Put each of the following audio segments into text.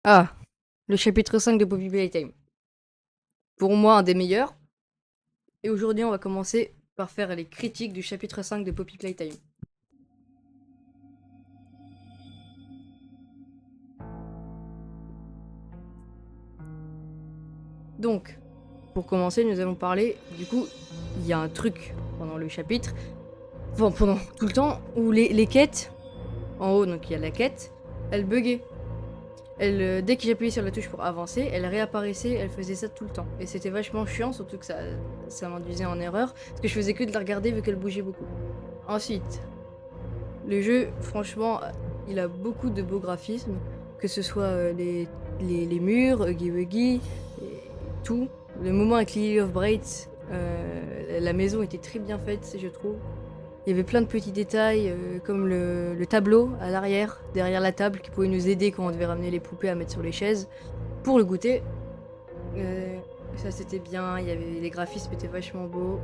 Ah, le chapitre 5 de Poppy Playtime. Pour moi, un des meilleurs. Et aujourd'hui, on va commencer par faire les critiques du chapitre 5 de Poppy Playtime. Donc, pour commencer, nous allons parler, du coup, il y a un truc pendant le chapitre, enfin pendant tout le temps, où les quêtes, en haut, donc il y a la quête, elle buguait. Dès que j'appuyais sur la touche pour avancer, elle réapparaissait, elle faisait ça tout le temps. Et c'était vachement chiant, surtout que ça m'induisait en erreur, parce que je faisais que de la regarder vu qu'elle bougeait beaucoup. Ensuite, le jeu, franchement, il a beaucoup de beaux graphismes, que ce soit les murs, Huggy Wuggy, et tout. Le moment avec Lily of Bright, la maison était très bien faite, je trouve. Il y avait plein de petits détails, comme le tableau à l'arrière, derrière la table, qui pouvait nous aider quand on devait ramener les poupées à mettre sur les chaises pour le goûter. Ça c'était bien, les graphismes étaient vachement beaux.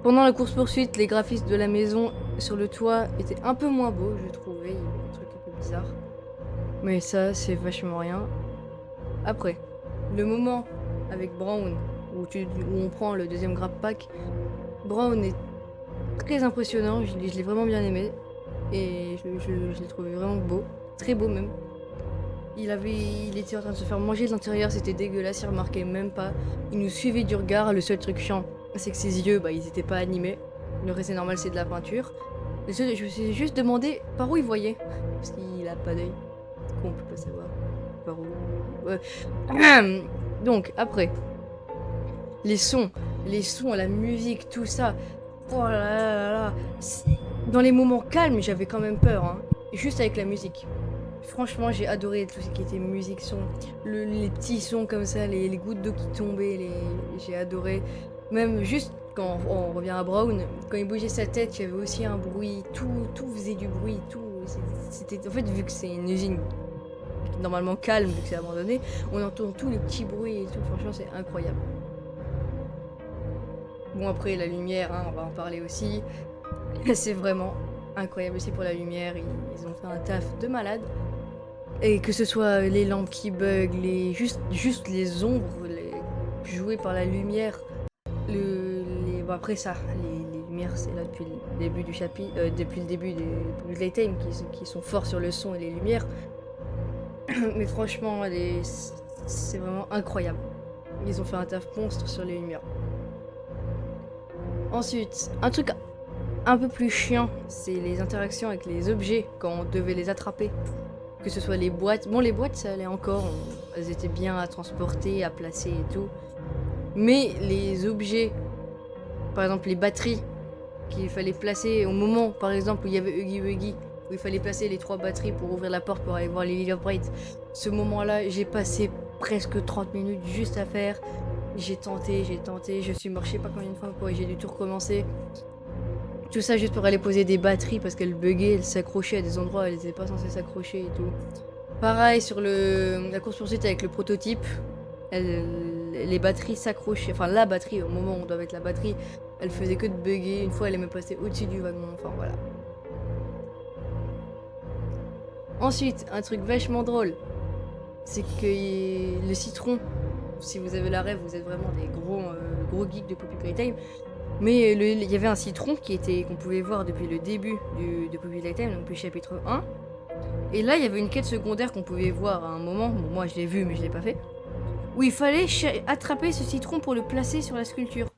Pendant la course-poursuite, les graphismes de la maison sur le toit étaient un peu moins beaux, je trouvais. Il y avait des trucs un peu bizarres. Mais ça, c'est vachement rien. Après, le moment avec Brown, où on prend le deuxième grab pack, Brown est très impressionnant. Je l'ai vraiment bien aimé. Et je l'ai trouvé vraiment beau. Très beau même. Il était en train de se faire manger de l'intérieur, c'était dégueulasse, il remarquait même pas. Il nous suivait du regard, le seul truc chiant, c'est que ses yeux, ils étaient pas animés. Le reste c'est normal, c'est de la peinture. Je me suis juste demandé par où il voyait. Parce qu'il a pas d'œil. Du coup, on peut pas savoir par où. Ouais. Donc, après, les sons, la musique, tout ça. Oh là là là là. Dans les moments calmes, j'avais quand même peur, hein. Juste avec la musique. Franchement, j'ai adoré tout ce qui était musique, son, les petits sons comme ça, les gouttes d'eau qui tombaient, j'ai adoré. Même juste quand on revient à Brown, quand il bougeait sa tête, il y avait aussi un bruit, tout faisait du bruit, c'était en fait vu que c'est une usine normalement calme vu que c'est abandonné, on entend tous les petits bruits et tout. Franchement, c'est incroyable. Bon après la lumière, hein, on va en parler aussi. C'est vraiment incroyable aussi pour la lumière. Ils ont fait un taf de malade. Et que ce soit les lampes qui bug, juste les ombres jouées par la lumière. Bon après ça, les lumières, c'est là depuis le début du chapitre, depuis le début du Playtime qui sont forts sur le son et les lumières. Mais franchement, c'est vraiment incroyable. Ils ont fait un taf monstre sur les lumières. Ensuite, un truc un peu plus chiant, c'est les interactions avec les objets quand on devait les attraper. Que ce soit les boîtes. Bon, les boîtes, ça allait encore. Elles étaient bien à transporter, à placer et tout. Mais les objets, par exemple les batteries, qu'il fallait placer au moment, par exemple, où il y avait Huggy Wuggy, où il fallait placer les 3 batteries pour ouvrir la porte pour aller voir les Lily of Bright. Ce moment-là, j'ai passé presque 30 minutes juste à faire. J'ai tenté, je suis mort je sais pas combien de fois pour j'ai dû tout recommencer. Tout ça juste pour aller poser des batteries parce qu'elles buggaient, elles s'accrochaient à des endroits où elles n'étaient pas censées s'accrocher et tout. Pareil sur la course poursuite avec le prototype, les batteries s'accrochaient, enfin la batterie au moment où on doit mettre la batterie, elle faisait que de bugger. Une fois elle est même passée au-dessus du wagon, enfin voilà. Ensuite, un truc vachement drôle, c'est que le citron, si vous avez la rêve, vous êtes vraiment des gros geeks de Poppy Playtime. Mais il y avait un citron qu'on pouvait voir depuis le début de Poppy Playtime, donc depuis le chapitre 1. Et là, il y avait une quête secondaire qu'on pouvait voir à un moment. Bon, moi, je l'ai vu, mais je l'ai pas fait. Où il fallait attraper ce citron pour le placer sur la sculpture.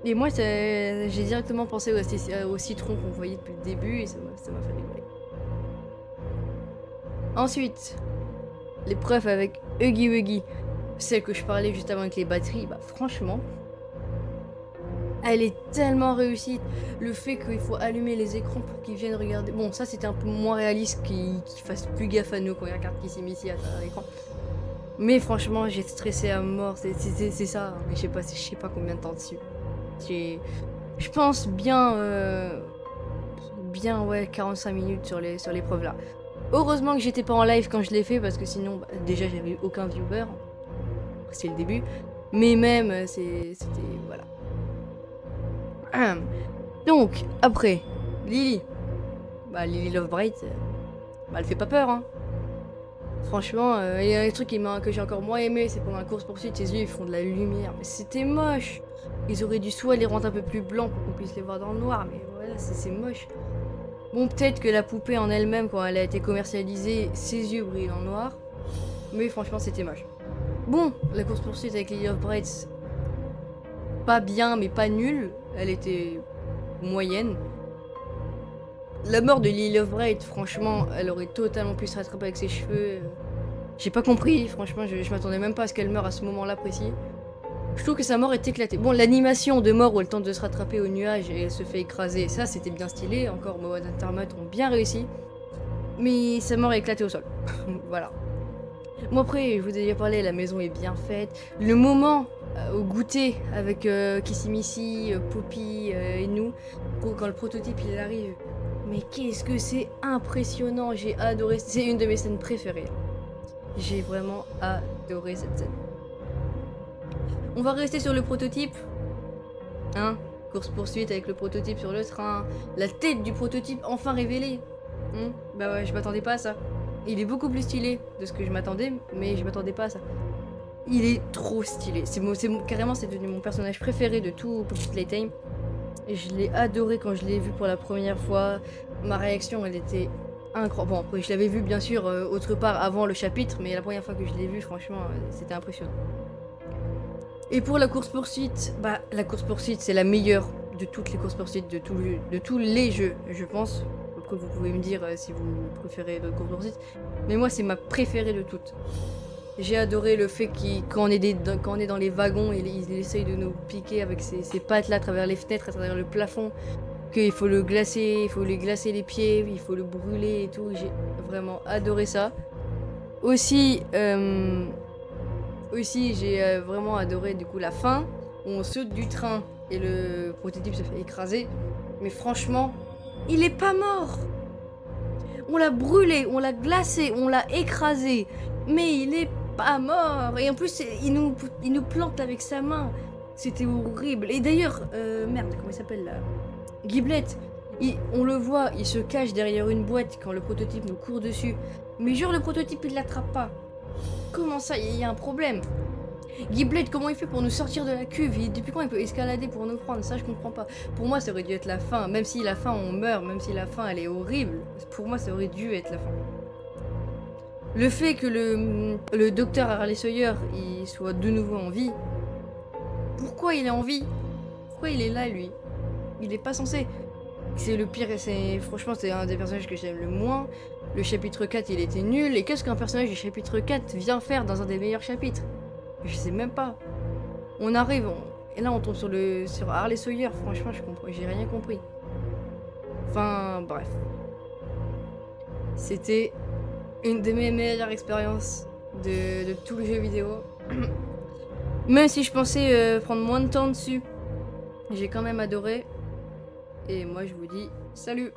Et moi, j'ai directement pensé au citron qu'on voyait depuis le début et ça m'a fait rigoler. Ensuite, l'épreuve avec Huggy Wuggy, celle que je parlais juste avant avec les batteries, franchement, elle est tellement réussie. Le fait qu'il faut allumer les écrans pour qu'ils viennent regarder. Bon, ça c'était un peu moins réaliste qu'ils fassent plus gaffe à nous quand ils regardent qui s'est mis ici à travers l'écran. Mais franchement, j'ai stressé à mort. C'est ça. Mais je sais pas combien de temps dessus. Je pense bien, ouais, 45 minutes sur l'épreuve là. Heureusement que j'étais pas en live quand je l'ai fait parce que sinon, déjà j'avais eu aucun viewer. C'est le début. Mais même, c'était voilà. Donc, après, Lily. Lily Love Bright, elle fait pas peur, hein. Franchement, il y a un truc que j'ai encore moins aimé, c'est pendant la course-poursuite, ses yeux ils font de la lumière, mais c'était moche. Ils auraient dû soit les rendre un peu plus blancs pour qu'on puisse les voir dans le noir, mais voilà, c'est moche. Bon, peut-être que la poupée en elle-même, quand elle a été commercialisée, ses yeux brillent en noir, mais franchement, c'était moche. Bon, la course-poursuite avec Lily of Brights, pas bien, mais pas nulle. Elle était moyenne. La mort de Lily of Bright, franchement, elle aurait totalement pu se rattraper avec ses cheveux. J'ai pas compris, franchement, je m'attendais même pas à ce qu'elle meure à ce moment-là précis. Je trouve que sa mort est éclatée. Bon, l'animation de mort où elle tente de se rattraper au nuage et elle se fait écraser, ça c'était bien stylé. Encore, Moana Intermat ont bien réussi. Mais sa mort est éclatée au sol. Voilà. Moi après, je vous ai déjà parlé, la maison est bien faite. Le moment au goûter avec Kissimissy, Poppy et nous, quand le prototype il arrive. Mais qu'est-ce que c'est impressionnant, j'ai adoré, c'est une de mes scènes préférées. J'ai vraiment adoré cette scène. On va rester sur le prototype. Hein, course-poursuite avec le prototype sur le train. La tête du prototype enfin révélée. Bah ouais, je m'attendais pas à ça. Il est beaucoup plus stylé de ce que je m'attendais, mais je m'attendais pas à ça. Il est trop stylé. Carrément, c'est devenu mon personnage préféré de tout Poppy Playtime. Et je l'ai adoré quand je l'ai vu pour la première fois. Ma réaction, elle était incroyable. Bon, après, je l'avais vu bien sûr autre part avant le chapitre, mais la première fois que je l'ai vu, franchement, c'était impressionnant. Et pour la course-poursuite, bah, la course-poursuite, c'est la meilleure de toutes les courses-poursuites de tous les jeux, je pense. Après, vous pouvez me dire si vous préférez d'autres courses-poursuites. Mais moi, c'est ma préférée de toutes. J'ai adoré le fait quand on est dans les wagons, il essaye de nous piquer avec ses pattes là à travers les fenêtres, à travers le plafond. Qu'il faut le glacer, il faut lui glacer les pieds, il faut le brûler et tout. J'ai vraiment adoré ça. Aussi, j'ai vraiment adoré du coup la fin, où on saute du train et le prototype se fait écraser. Mais franchement, il est pas mort. On l'a brûlé, on l'a glacé, on l'a écrasé. Mais il est pas mort. Et en plus, il nous plante avec sa main. C'était horrible. Et d'ailleurs, merde, comment il s'appelle là? Giblet, on le voit, il se cache derrière une boîte quand le prototype nous court dessus. Mais genre le prototype il l'attrape pas. Comment ça, il y a un problème? Giblet, comment il fait pour nous sortir de la cuve? Depuis quand il peut escalader pour nous prendre? Ça je comprends pas. Pour moi ça aurait dû être la fin, même si la fin on meurt, même si la fin elle est horrible. Pour moi ça aurait dû être la fin. Le fait que le docteur Harley Sawyer il soit de nouveau en vie. Pourquoi il est en vie? Pourquoi il est là lui? Il est pas censé. C'est le pire, franchement c'est un des personnages que j'aime le moins. Le chapitre 4 il était nul. Et qu'est-ce qu'un personnage du chapitre 4 vient faire dans un des meilleurs chapitres? Je sais même pas. On arrive, et là on tombe sur Harley Sawyer. Franchement j'ai rien compris. Enfin bref. C'était une de mes meilleures expériences de tout le jeu vidéo. Même si je pensais prendre moins de temps dessus, j'ai quand même adoré. Et moi je vous dis salut!